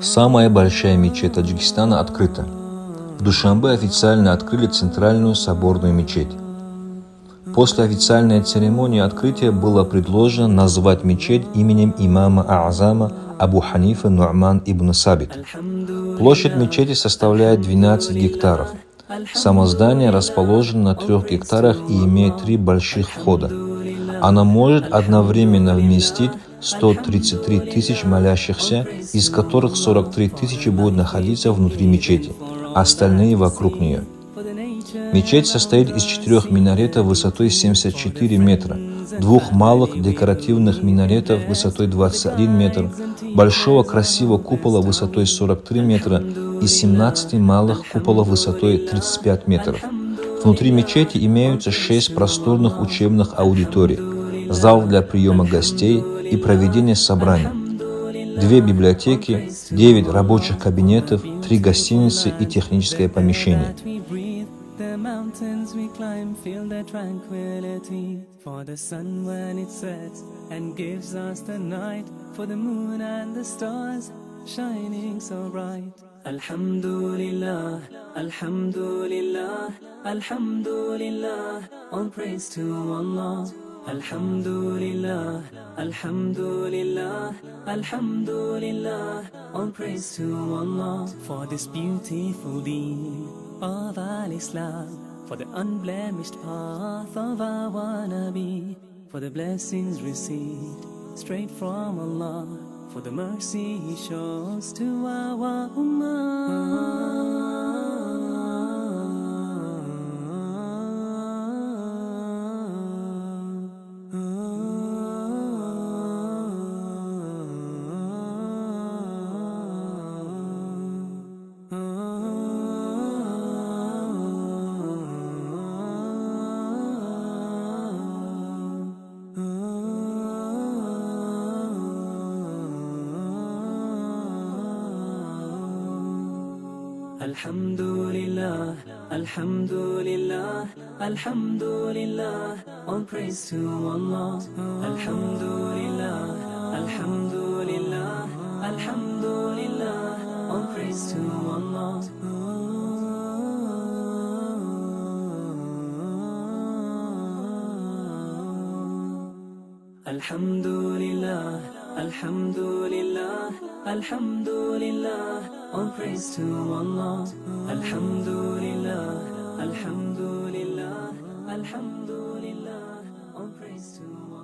Самая большая мечеть Таджикистана открыта. В Душанбе официально открыли центральную соборную мечеть. После официальной церемонии открытия было предложено назвать мечеть именем имама А'зама Абу Ханифа Ну'ман ибн Сабита. Площадь мечети составляет 12 гектаров. Само здание расположено на 3 гектарах и имеет 3 больших входа. Она может одновременно вместить 133 тысяч молящихся, из которых 43 тысячи будут находиться внутри мечети, остальные вокруг нее. Мечеть состоит из 4 минаретов высотой 74 метра, 2 малых декоративных минаретов высотой 21 метр, большого красивого купола высотой 43 метра и 17 малых куполов высотой 35 метров. Внутри мечети имеются 6 просторных учебных аудиторий, зал для приема гостей и проведения собраний, 2 библиотеки, 9 рабочих кабинетов, 3 гостиницы и техническое помещение. The mountains we climb feel their tranquility, for the sun when it sets and gives us the night, for the moon and the stars shining so bright. Alhamdulillah, Alhamdulillah, Alhamdulillah, all praise to Allah. Alhamdulillah, Alhamdulillah, Alhamdulillah, all praise to Allah for this beautiful deen of Al-Islam, for the unblemished path of our Nabi, for the blessings received straight from Allah, for the mercy He shows to our Ummah. Alhamdulillah, Alhamdulillah, Alhamdulillah, all praise to Allah. Alhamdulillah, Alhamdulillah, Alhamdulillah, all praise to Allah. Alhamdulillah, Alhamdulillah, Alhamdulillah, all praise to Allah. Alhamdulillah, Alhamdulillah, Alhamdulillah, all praise to Allah.